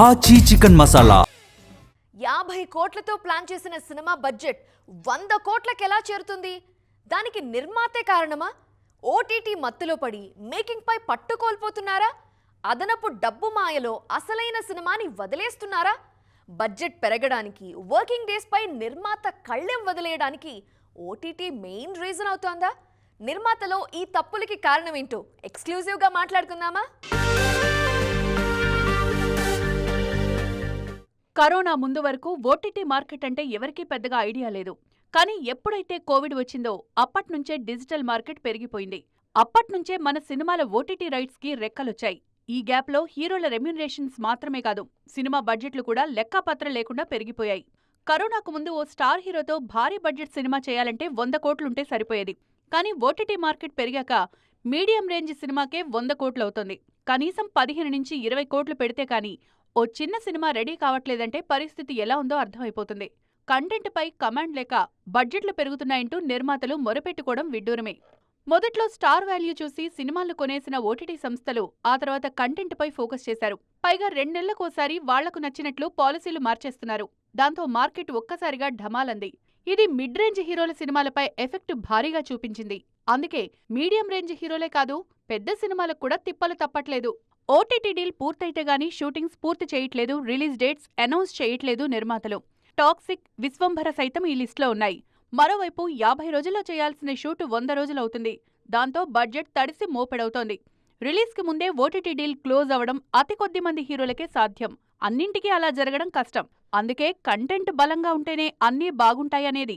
ఆచి చికెన్ మసాలా 50 కోట్లతో ప్లాన్ చేసిన సినిమా బడ్జెట్ 100 కోట్లకి ఎలా చేరుతుంది? దానికి నిర్మాతే కారణమా? ఓటీటీ మత్తులో పడి మేకింగ్ పై పట్టు కోల్పోతున్నారా? అదనపు డబ్బు మాయలో అసలైన సినిమాని వదిలేస్తున్నారా? బడ్జెట్ పెరగడానికి, వర్కింగ్ డేస్ పై నిర్మాత కళ్ళెం వదిలేయడానికి ఓటీటీ మెయిన్ రీజన్ అవుతోందా? నిర్మాతలో ఈ తప్పులకి కారణం ఏంటో ఎక్స్క్లూజివ్ గా మాట్లాడుకుందామా? కరోనా ముందు వరకు ఓటీటీ మార్కెట్ అంటే ఎవరికీ పెద్దగా ఐడియా లేదు. కానీ ఎప్పుడైతే కోవిడ్ వచ్చిందో అప్పట్నుంచే డిజిటల్ మార్కెట్ పెరిగిపోయింది. అప్పట్నుంచే మన సినిమాల ఓటీటీ రైట్స్ కి రెక్కలొచ్చాయి. ఈ గ్యాప్లో హీరోల రెమ్యూనరేషన్స్ మాత్రమే కాదు, సినిమా బడ్జెట్లు కూడా లెక్కాపత్ర లేకుండా పెరిగిపోయాయి. కరోనాకు ముందు ఓ స్టార్ హీరోతో భారీ బడ్జెట్ సినిమా చేయాలంటే 100 కోట్లుంటే సరిపోయేది. కానీ ఓటీటీ మార్కెట్ పెరిగాక మీడియం రేంజ్ సినిమాకే 100 కోట్లవుతోంది. కనీసం 15 నుంచి 20 కోట్లు పెడితే కానీ ఓ చిన్న సినిమా రెడీ కావట్లేదంటే పరిస్థితి ఎలా ఉందో అర్థమైపోతుంది. కంటెంట్ పై కమాండ్ లేక బడ్జెట్లు పెరుగుతున్నాయంటూ నిర్మాతలు మొరపెట్టుకోవడం విడ్డూరమే. మొదట్లో స్టార్ వాల్యూ చూసి సినిమాలు కొనేసిన ఓటీటీ సంస్థలు ఆ తర్వాత కంటెంట్ పై ఫోకస్ చేశారు. పైగా 2 నెలలకోసారి వాళ్లకు నచ్చినట్లు పాలసీలు మార్చేస్తున్నారు. దాంతో మార్కెట్ ఒక్కసారిగా ఢమాలంది. ఇది మిడ్ రేంజ్ హీరోల సినిమాలపై ఎఫెక్ట్ భారీగా చూపించింది. అందుకే మీడియం రేంజ్ హీరోలే కాదు, పెద్ద సినిమాలకు కూడా తిప్పలు తప్పట్లేదు. ఓటీటీ డీల్ పూర్తయితే గానీ షూటింగ్స్ పూర్తి చేయట్లేదు, రిలీజ్ డేట్స్ అనౌన్స్ చేయట్లేదు నిర్మాతలు. టాక్సిక్, విశ్వంభర సైతం ఈ లిస్టులో ఉన్నాయి. మరోవైపు 50 రోజుల్లో చేయాల్సిన షూట్ 100 రోజులవుతుంది. దాంతో బడ్జెట్ తడిసి మోపెడవుతోంది. రిలీజ్కి ముందే ఓటీటీ డీల్ క్లోజ్ అవడం అతి కొద్ది మంది హీరోలకే సాధ్యం. అన్నింటికీ అలా జరగడం కష్టం. అందుకే కంటెంట్ బలంగా ఉంటేనే అన్నీ బాగుంటాయనేది